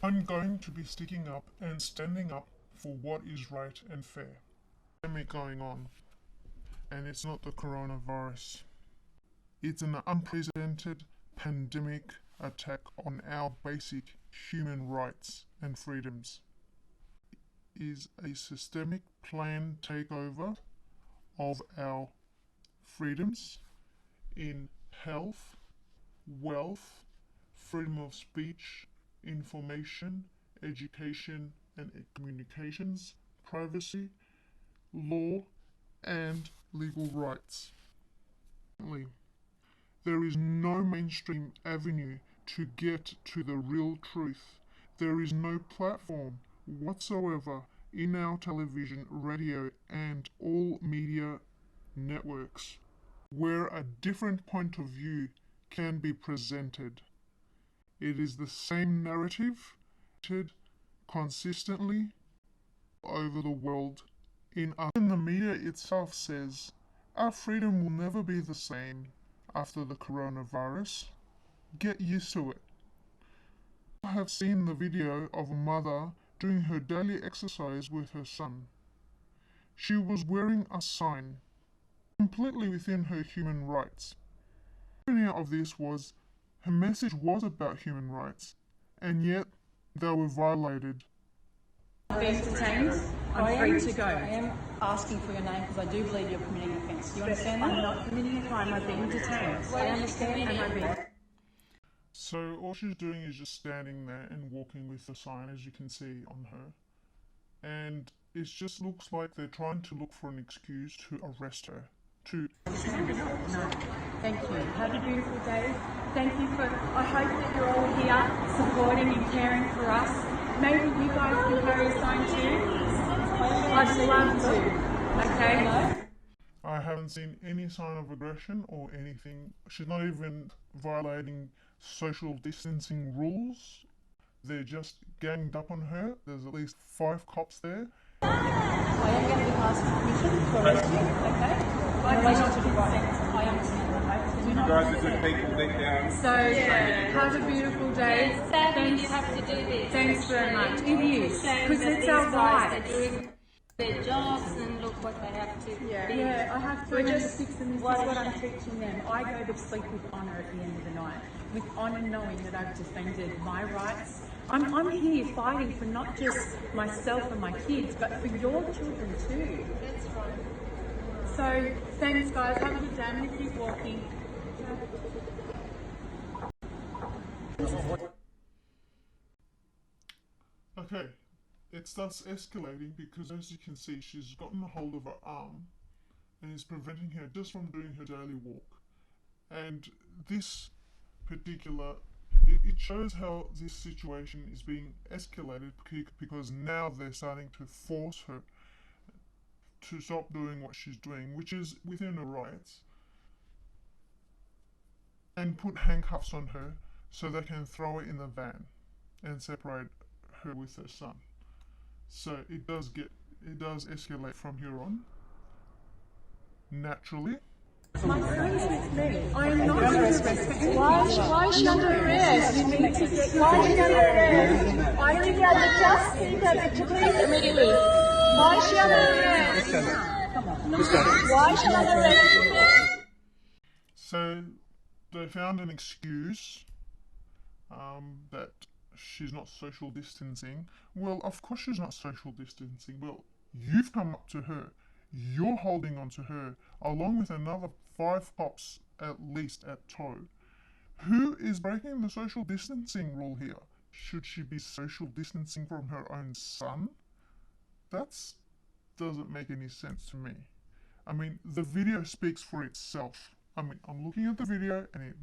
I'm going to be sticking up and standing up for what is right and fair. Pandemic going on, and it's not the coronavirus. It's an unprecedented pandemic attack on our basic human rights and freedoms. It is a systemic planned takeover of our freedoms in health, wealth, freedom of speech, information, education and communications, privacy, law, and legal rights. There is no mainstream avenue to get to the real truth. There is no platform whatsoever in our television, radio, and all media networks where a different point of view can be presented. It is the same narrative consistently over the world. In the media itself says, our freedom will never be the same after the coronavirus. Get used to it. I have seen the video of a mother doing her daily exercise with her son. She was wearing a sign, completely within her human rights. The irony of this was, her message was about human rights, and yet they were violated. Being detained, I'm free to go. I am asking for your name because I do believe you're committing an offence. Do you understand that? I'm not committing a crime, I'm being detained. I understand and I'm being... So all she's doing is just standing there and walking with the sign, as you can see on her. And it just looks like they're trying to look for an excuse to arrest her. No. Thank you. Have a beautiful day. Thank you for... I hope that you're all here supporting and caring for us. Maybe you guys can carry a sign too. I'd love to. Okay? I haven't seen any sign of aggression or anything. She's not even violating social distancing rules. They're just ganged up on her. There's at least 5 cops there. I am going to be asking permission to arrest you, okay? I understand, okay? You guys are good people deep down. So, have a beautiful day. Sadly, you have to do this. Thanks very much. It is, because it's our right. Doing their jobs and look what they have to. Yeah, I have to. This is what I'm teaching them. I go to sleep with honour at the end of the night, with honour knowing that I've defended my rights. I'm here fighting for not just myself and my kids, but for your children too. That's right. So, thanks guys. Have a good day. I'm going to keep walking. Okay, it starts escalating because, as you can see, she's gotten a hold of her arm and is preventing her just from doing her daily walk. And this particular, it shows how this situation is being escalated because now they're starting to force her to stop doing what she's doing, which is within her rights, and put handcuffs on her so they can throw her in the van and separate her with her son. So it does escalate from here on. Naturally. My son's with me. I am not under arrest. Why is she under arrest? You need to get... Why is she under arrest? I think I would just think that to please immediately. Why is she under arrest? Why is she under arrest? So they found an excuse that she's not social distancing. Well, of course she's not social distancing. Well, you've come up to her. You're holding on to her, along with another 5 cops at least at tow. Who is breaking the social distancing rule here? Should she be social distancing from her own son? That doesn't make any sense to me. I mean, the video speaks for itself. I mean, I'm looking at the video and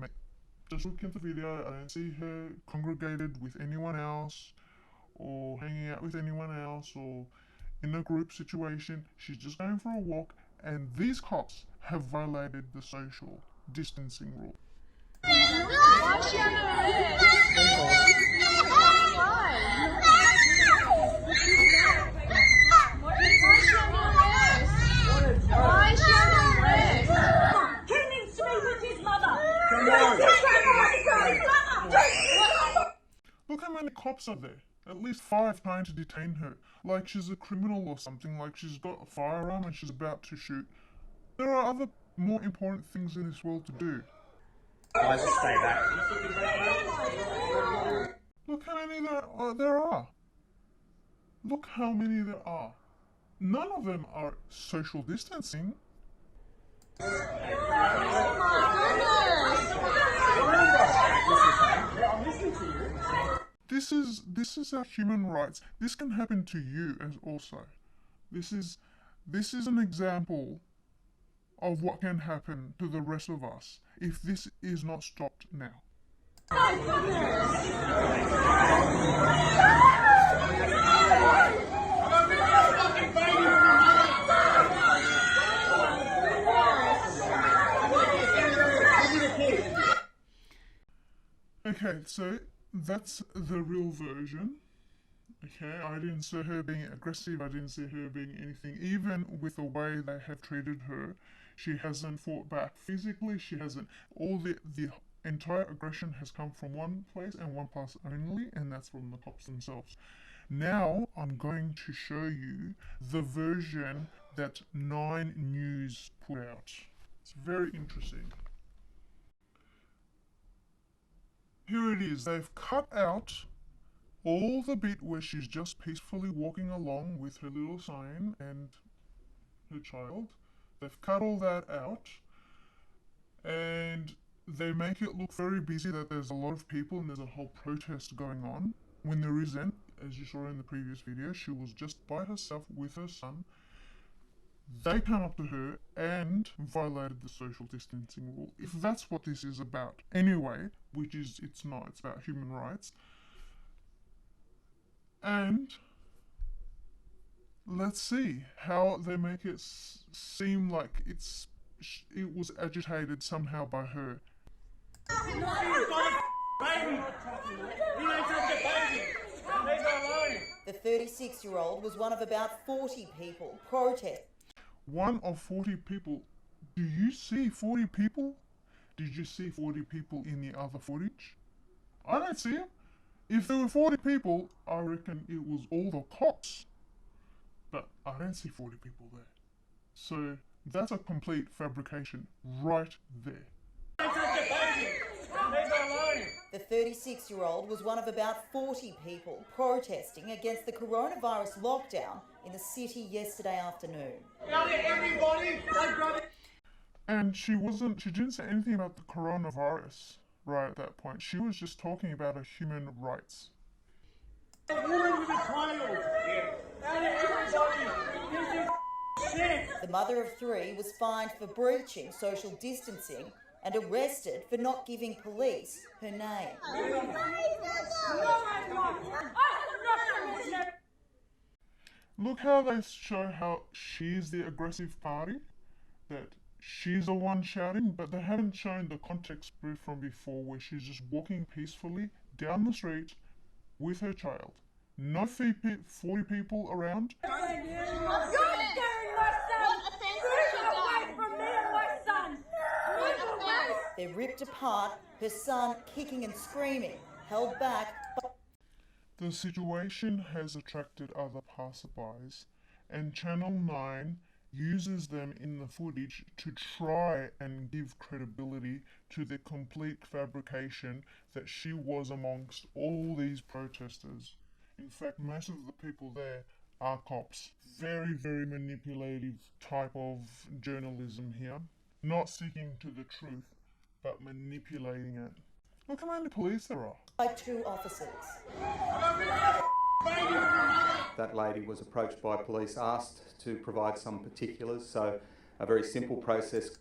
just looking at the video, I don't see her congregated with anyone else or hanging out with anyone else or in a group situation. She's just going for a walk, and these cops have violated the social distancing rule. Why is she under arrest? Why is she under arrest? He needs to be with his mother. Look how many cops are there. at least 5 trying to detain her, like she's a criminal or something, like she's got a firearm and she's about to shoot. There are other more important things in this world to do. Guys, just stay back. Look how many there are. Look how many there are. None of them are social distancing. This is our human rights. This can happen to you as also. This is an example of what can happen to the rest of us if this is not stopped now. Okay, so that's the real version. Okay, I didn't see her being aggressive, I didn't see her being anything. Even with the way they have treated her, she hasn't fought back physically, she hasn't. All the entire aggression has come from one place and one place only, and that's from the cops themselves. Now I'm going to show you the version that 9 News put out. It's very interesting. Here it is. They've cut out all the bit where she's just peacefully walking along with her little sign and her child. They've cut all that out and they make it look very busy, that there's a lot of people and there's a whole protest going on, when there isn't. As you saw in the previous video, she was just by herself with her son. They come up to her and violated the social distancing rule. If that's what this is about anyway, which is it's not, it's about human rights. And let's see how they make it seem like it was agitated somehow by her. The 36-year-old was one of about 40 people protesting. One of 40 people? Do you see 40 people? Did you see 40 people in the other footage? I don't see them. If there were 40 people, I reckon it was all the cops. But I don't see 40 people there. So that's a complete fabrication right there. The 36-year-old was one of about 40 people protesting against the coronavirus lockdown in the city yesterday afternoon. And she didn't say anything about the coronavirus right at that point. She was just talking about her human rights. The mother of 3 was fined for breaching social distancing and arrested for not giving police her name. Look how they show how she's the aggressive party, that she's the one shouting, but they haven't shown the context from before where she's just walking peacefully down the street with her child. No 40 people around. They're ripped apart, her son kicking and screaming, held back. The situation has attracted other passerbys, and Channel 9 uses them in the footage to try and give credibility to the complete fabrication that she was amongst all these protesters. In fact, most of the people there are cops. Very, very manipulative type of journalism here. Not seeking to the truth, but manipulating it. Look how many police there are. By 2 officers. That lady was approached by police, asked to provide some particulars, so a very simple process.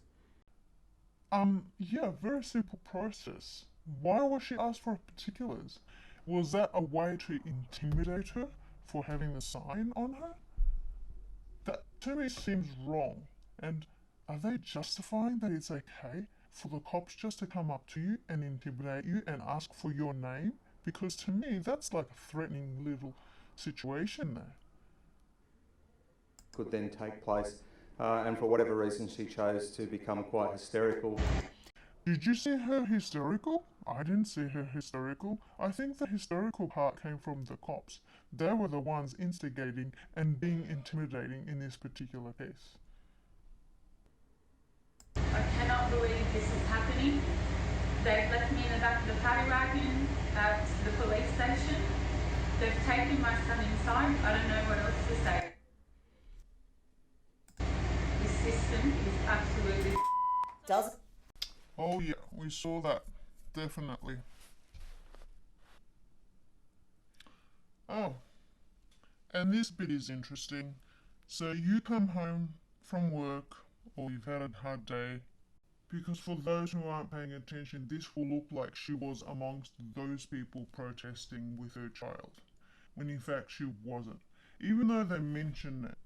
Yeah, very simple process. Why was she asked for particulars? Was that a way to intimidate her for having the sign on her? That to me seems wrong. And are they justifying that it's okay for the cops just to come up to you and intimidate you and ask for your name? Because to me, that's like a threatening little situation there. Could then take place, and for whatever reason she chose to become quite hysterical. Did you see her hysterical? I didn't see her hysterical. I think the hysterical part came from the cops. They were the ones instigating and being intimidating in this particular case. I cannot believe this is happening. They've left me in the back of the paddy wagon at the police station. They've taken my son inside. I don't know what else to say. This system is absolutely... Oh yeah, we saw that. Definitely. Oh, and this bit is interesting. So you come home from work, or you've had a hard day, because for those who aren't paying attention, this will look like she was amongst those people protesting with her child, when in fact she wasn't. Even though they mention it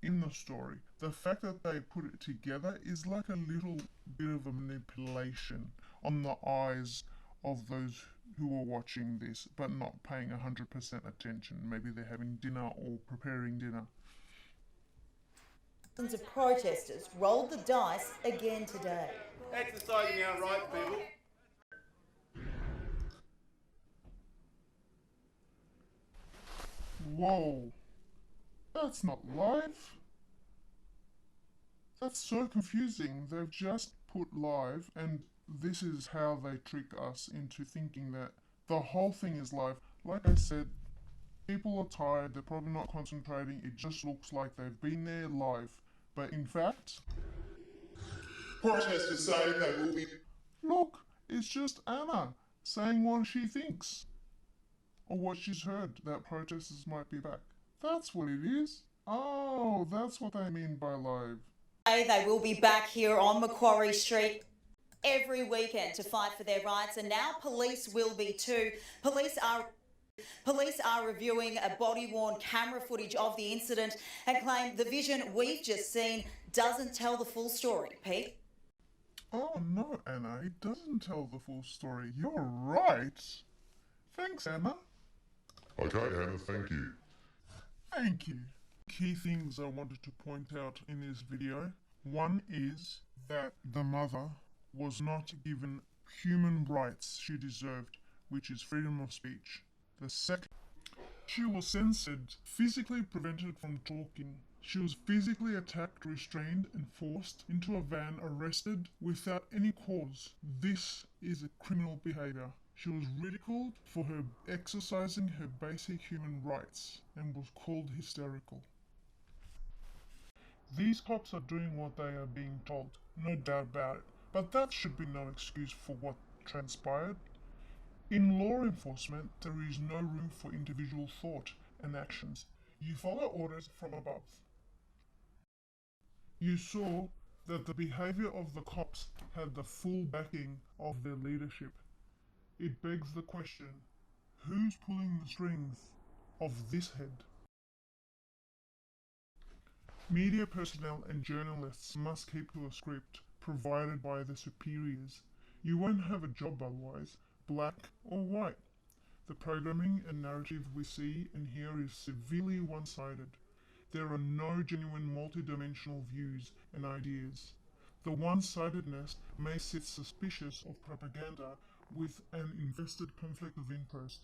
in the story, the fact that they put it together is like a little bit of a manipulation on the eyes of those who are watching this but not paying 100% attention. Maybe they're having dinner or preparing dinner. Thousands of protesters rolled the dice again today. Exercising our rights, people. Whoa, that's not live. That's so confusing. They've just put live, and this is how they trick us into thinking that the whole thing is live. Like I said, people are tired, they're probably not concentrating, it just looks like they've been there live. But in fact, Protesters saying they will be. look, it's just Anna saying what she thinks. Or what she's heard, that protesters might be back. That's what it is. Oh, that's what they mean by live. They will be back here on Macquarie Street every weekend to fight for their rights, and now police will be too. Police are reviewing a body-worn camera footage of the incident and claim the vision we've just seen doesn't tell the full story. Pete? Oh no, Anna, it doesn't tell the full story. You're right. Thanks, Anna. Okay, Anna, thank you. Thank you. Key things I wanted to point out in this video. One is that the mother was not given human rights she deserved, which is freedom of speech. The second, she was censored, physically prevented from talking. She was physically attacked, restrained, and forced into a van, arrested without any cause. This is a criminal behavior. She was ridiculed for her exercising her basic human rights and was called hysterical. These cops are doing what they are being told, no doubt about it, but that should be no excuse for what transpired. In law enforcement, there is no room for individual thought and actions. You follow orders from above. You saw that the behavior of the cops had the full backing of their leadership. It begs the question, who's pulling the strings of this head? Media personnel and journalists must keep to a script provided by the superiors. You won't have a job otherwise, black or white. The programming and narrative we see and hear is severely one-sided. There are no genuine multidimensional views and ideas. The one-sidedness makes it suspicious of propaganda with an invested conflict of interest.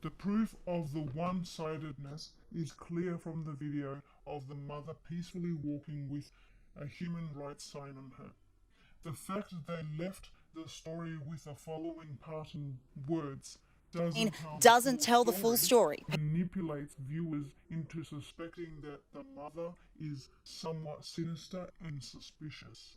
The proof of the one-sidedness is clear from the video of the mother peacefully walking with a human rights sign on her. The fact that they left the story with the following parting words doesn't tell the full story. Manipulates viewers into suspecting that the mother is somewhat sinister and suspicious.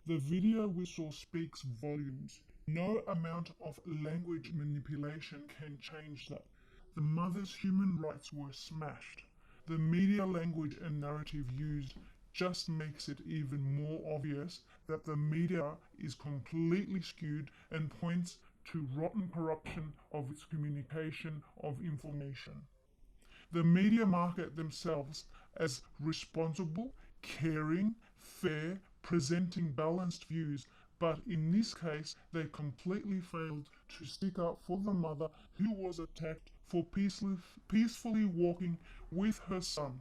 The video we saw speaks volumes. No amount of language manipulation can change that. The mother's human rights were smashed. The media language and narrative used just makes it even more obvious that the media is completely skewed and points to rotten corruption of its communication of information. The media market themselves as responsible, caring, fair, presenting balanced views, but in this case they completely failed to stick up for the mother who was attacked for peacefully walking with her son.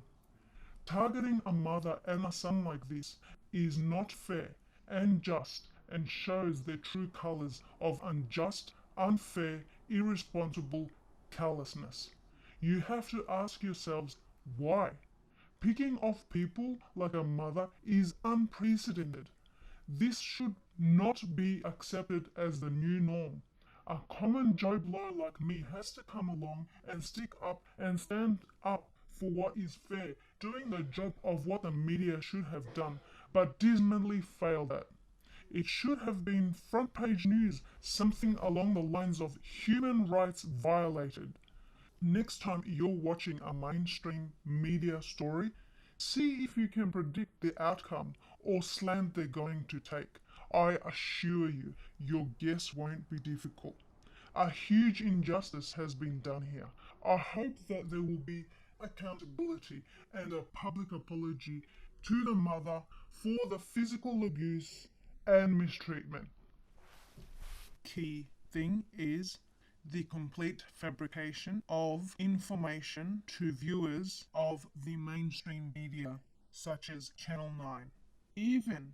Targeting a mother and a son like this is not fair and just, and shows their true colours of unjust, unfair, irresponsible callousness. You have to ask yourselves why. Picking off people like a mother is unprecedented. This should not be accepted as the new norm. A common Joe Blow like me has to come along and stick up and stand up for what is fair, doing the job of what the media should have done, but dismally failed at. It should have been front page news, something along the lines of human rights violated. Next time you're watching a mainstream media story, see if you can predict the outcome or slant they're going to take. I assure you, your guess won't be difficult. A huge injustice has been done here. I hope that there will be accountability and a public apology to the mother for the physical abuse and mistreatment. Key thing is the complete fabrication of information to viewers of the mainstream media, such as Channel 9. Even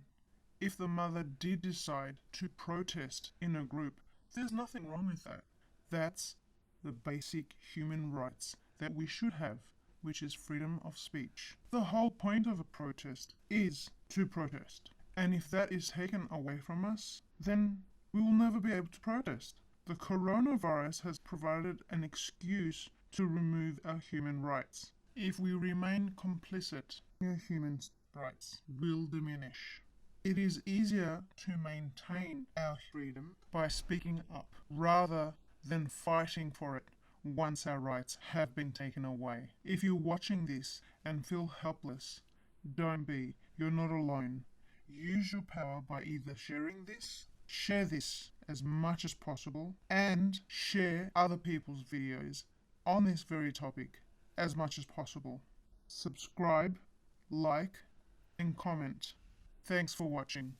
if the mother did decide to protest in a group, there's nothing wrong with that. That's the basic human rights that we should have, which is freedom of speech. The whole point of a protest is to protest. And if that is taken away from us, then we will never be able to protest. The coronavirus has provided an excuse to remove our human rights. If we remain complicit, our human rights will diminish. It is easier to maintain our freedom by speaking up rather than fighting for it once our rights have been taken away. If you're watching this and feel helpless, don't be. You're not alone. Use your power by either share this as much as possible, and share other people's videos on this very topic as much as possible. Subscribe, like, and comment. Thanks for watching.